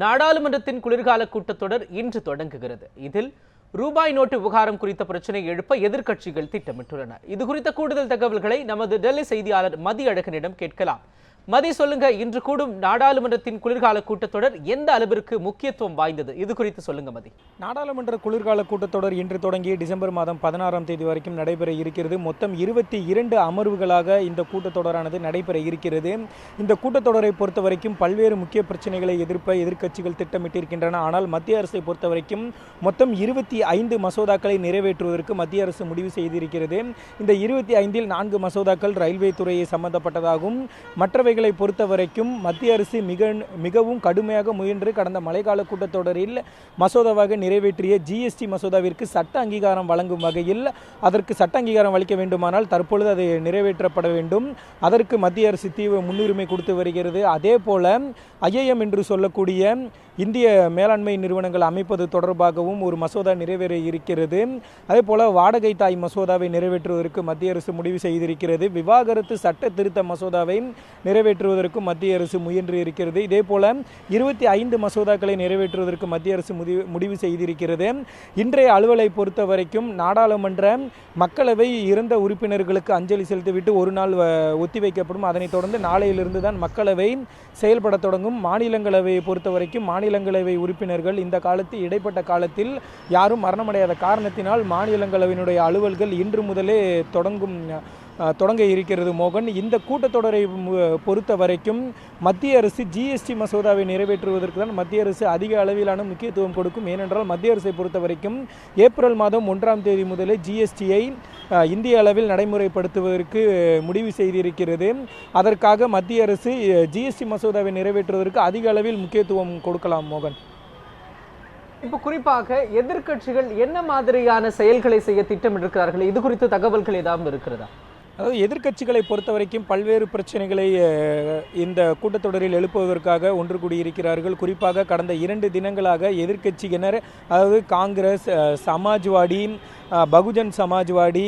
நாடாளுமன்றத்தின் குளிர்கால கூட்டத்தொடர் இன்று தொடங்குகிறது. இதில் ரூபாய் நோட்டு விவகாரம் குறித்த பிரச்சனை எழுப்ப எதிர்க்கட்சிகள் திட்டமிட்டுள்ளன. இது குறித்த கூடுதல் தகவல்களை நமது டெல்லி செய்தியாளர் மதியழகனிடம் கேட்கலாம். மதி, சொல்லுங்க, இன்று கூடும் நாடாளுமன்றத்தின் குளிர்கால கூட்டத்தொடர் எந்த அளவிற்கு முக்கியத்துவம் வாய்ந்தது? இது குறித்து சொல்லுங்க மதி. நாடாளுமன்ற குளிர்கால கூட்டத்தொடர் இன்று தொடங்கி டிசம்பர் மாதம் 16ஆம் தேதி வரைக்கும் நடைபெற இருக்கிறது. மொத்தம் 22 அமர்வுகளாக இந்த கூட்டத்தொடரானது நடைபெற இருக்கிறது. இந்த கூட்டத்தொடரை பொறுத்த வரைக்கும் பல்வேறு முக்கிய பிரச்சனைகளை எதிர்ப்ப எதிர்க்கட்சிகள் திட்டமிட்டிருக்கின்றன. ஆனால் மத்திய அரசை பொறுத்த வரைக்கும் மொத்தம் 25 மசோதாக்களை நிறைவேற்றுவதற்கு மத்திய அரசு முடிவு செய்திருக்கிறது. இந்த 25இல் 4 மசோதாக்கள் ரயில்வே துறையை சம்பந்தப்பட்டதாகும். மற்றவை பொறுத்த வரைக்கும் மத்திய அரசு மிகவும் கடுமையாக முயன்று கடந்த மழைக்கால கூட்டத்தொடரில் மசோதாவாக நிறைவேற்றிய ஜிஎஸ்டி மசோதாவிற்கு சட்ட அங்கீகாரம் வழங்கும் வகையில் அதற்கு சட்ட அங்கீகாரம் அளிக்க வேண்டுமானால் தற்பொழுது அது நிறைவேற்றப்பட வேண்டும். அதற்கு மத்திய அரசு தீவிர முன்னுரிமை கொடுத்து வருகிறது. அதே போல ஐஏஎம் என்று சொல்லக்கூடிய இந்திய மேலாண்மை நிறுவனங்கள் அமைப்பது தொடர்பாகவும் ஒரு மசோதா நிறைவேற இருக்கிறது. அதே போல வாடகை தாய் மசோதாவை நிறைவேற்றுவதற்கு மத்திய அரசு முடிவு செய்திருக்கிறது. விவாகரத்து சட்ட திருத்த மசோதாவை நிறைவேற்றுவதற்கு மத்திய அரசு முயன்று இருக்கிறது. இதே போல 25 மசோதாக்களை நிறைவேற்றுவதற்கு மத்திய அரசு முடிவு செய்திருக்கிறது. இன்றைய அலுவலை பொறுத்த வரைக்கும் நாடாளுமன்ற மக்களவை இறந்த உறுப்பினர்களுக்கு அஞ்சலி செலுத்திவிட்டு ஒரு நாள் ஒத்திவைக்கப்படும். அதனைத் தொடர்ந்து நாளையிலிருந்து தான் மக்களவை செயல்பட தொடங்கும். மாநிலங்களவையை பொறுத்த வரைக்கும் மாநிலங்களவை உறுப்பினர்கள் இந்த காலத்தில் இடைப்பட்ட காலத்தில் யாரும் மரணமடையாத காரணத்தினால் மாநிலங்களவையினுடைய அலுவல்கள் இன்று முதலே தொடங்க இருக்கிறது. மோகன், இந்த கூட்டத்தொடரை பொறுத்த வரைக்கும் மத்திய அரசு ஜிஎஸ்டி மசோதாவை நிறைவேற்றுவதற்கு தான் மத்திய அரசு அதிக அளவிலான முக்கியத்துவம் கொடுக்கும். ஏனென்றால் மத்திய அரசை பொறுத்த வரைக்கும் ஏப்ரல் மாதம் 1ஆம் தேதி முதலே ஜிஎஸ்டியை இந்திய அளவில் நடைமுறைப்படுத்துவதற்கு முடிவு செய்திருக்கிறது. அதற்காக மத்திய அரசு ஜிஎஸ்டி மசோதாவை நிறைவேற்றுவதற்கு அதிக அளவில் முக்கியத்துவம் கொடுக்கலாம். மோகன், இப்போ குறிப்பாக எதிர்க்கட்சிகள் என்ன மாதிரியான செயல்களை செய்ய திட்டமிட்டிருக்கிறார்கள்? இது குறித்து தகவல்கள் ஏதாவது இருக்கிறதா? அதாவது எதிர்க்கட்சிகளை பொறுத்த வரைக்கும் பல்வேறு பிரச்சனைகளை இந்த கூட்டத்தொடரில் எழுப்புவதற்காக ஒன்று கூடியிருக்கிறார்கள். குறிப்பாக கடந்த 2 தினங்களாக எதிர்க்கட்சியினர், அதாவது காங்கிரஸ், சமாஜ்வாடி, பகுஜன் சமாஜ்வாடி,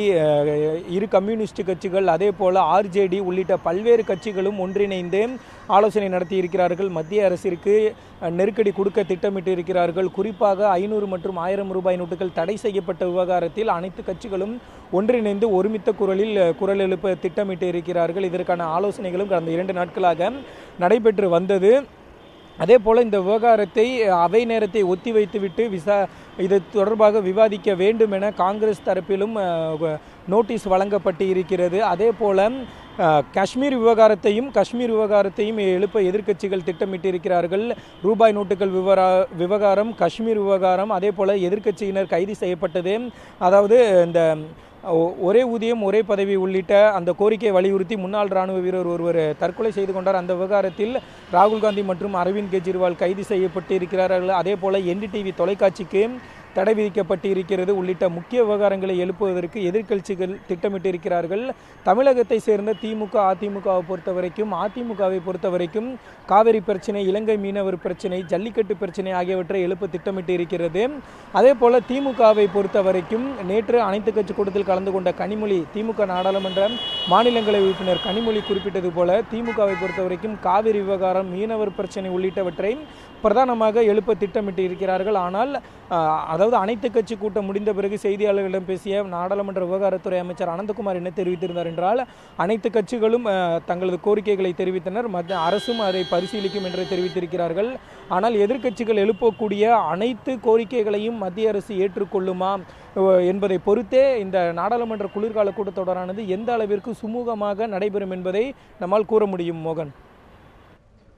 இரு கம்யூனிஸ்ட் கட்சிகள், அதே போல ஆர்ஜேடி உள்ளிட்ட பல்வேறு கட்சிகளும் ஒன்றிணைந்து ஆலோசனை நடத்தி இருக்கிறார்கள். மத்திய அரசிற்கு நெருக்கடி கொடுக்க திட்டமிட்டு இருக்கிறார்கள். குறிப்பாக 500 மற்றும் 1000 ரூபாய் நோட்டுகள் தடை செய்யப்பட்ட விவகாரத்தில் அனைத்து கட்சிகளும் ஒன்றிணைந்து ஒருமித்த குரல் எழுப்ப திட்டமிட்டு இருக்கிறார்கள். இதற்கான ஆலோசனைகளும் கடந்த 2 நாட்களாக நடைபெற்று வந்தது. அதே போல் இந்த விவகாரத்தை அவை நேரத்தை ஒத்திவைத்துவிட்டு இது தொடர்பாக விவாதிக்க வேண்டும் என காங்கிரஸ் தரப்பிலும் நோட்டீஸ் வழங்கப்பட்டு இருக்கிறது. அதே போல காஷ்மீர் விவகாரத்தையும் எழுப்ப எதிர்க்கட்சிகள் திட்டமிட்டிருக்கிறார்கள். ரூபாய் நோட்டுகள் விவகாரம், காஷ்மீர் விவகாரம், அதே போல எதிர்க்கட்சியினர் கைது செய்யப்பட்டது, அதாவது இந்த ஒரே ஊதியம் ஒரே பதவி உள்ளிட்ட அந்த கோரிக்கையை வலியுறுத்தி முன்னாள் இராணுவ வீரர் ஒருவர் தற்கொலை செய்து கொண்டார். அந்த விவகாரத்தில் ராகுல் காந்தி மற்றும் அரவிந்த் கெஜ்ரிவால் கைது செய்யப்பட்டு இருக்கிறார்கள். அதே போல NDTV தொலைக்காட்சிக்கு தடை விதிக்கப்பட்டு இருக்கிறது. உள்ளிட்ட முக்கிய விவகாரங்களை எழுப்புவதற்கு எதிர்க்கட்சிகள் திட்டமிட்டிருக்கிறார்கள். தமிழகத்தை சேர்ந்த திமுக, அதிமுகவை பொறுத்த வரைக்கும் காவிரி பிரச்சனை, இலங்கை மீனவர் பிரச்சனை, ஜல்லிக்கட்டு பிரச்சனை ஆகியவற்றை எழுப்ப திட்டமிட்டு இருக்கிறது. அதே போல திமுகவை பொறுத்த வரைக்கும் நேற்று அனைத்து கட்சி கூட்டத்தில் கலந்து கொண்ட கனிமொழி, திமுக நாடாளுமன்ற மாநிலங்களவை உறுப்பினர் கனிமொழி குறிப்பிட்டது போல திமுகவை பொறுத்த வரைக்கும் காவிரி விவகாரம், மீனவர் பிரச்சனை உள்ளிட்டவற்றை பிரதானமாக எழுப்ப திட்டமிட்டு இருக்கிறார்கள். ஆனால் அதாவது அனைத்து கட்சி கூட்டம் முடிந்த பிறகு செய்தியாளர்களிடம் பேசிய நாடாளுமன்ற விவகாரத்துறை அமைச்சர் அனந்தகுமார் என்ன தெரிவித்திருந்தார் என்றால், அனைத்து கட்சிகளும் தங்களது கோரிக்கைகளை தெரிவித்தனர், அரசும் அதை பரிசீலிக்கும் என்று தெரிவித்திருக்கிறார்கள். ஆனால் எதிர்க்கட்சிகள் எழுப்பக்கூடிய அனைத்து கோரிக்கைகளையும் மத்திய அரசு ஏற்றுக்கொள்ளுமா என்பதை பொறுத்தே இந்த நாடாளுமன்ற குளிர்கால கூட்டத்தொடரானது எந்த அளவிற்கு சுமூகமாக நடைபெறும் என்பதை நம்மால் கூற முடியும். மோகன்,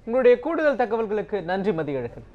உங்களுடைய கூடுதல் தகவல்களுக்கு நன்றி மதியழகன்.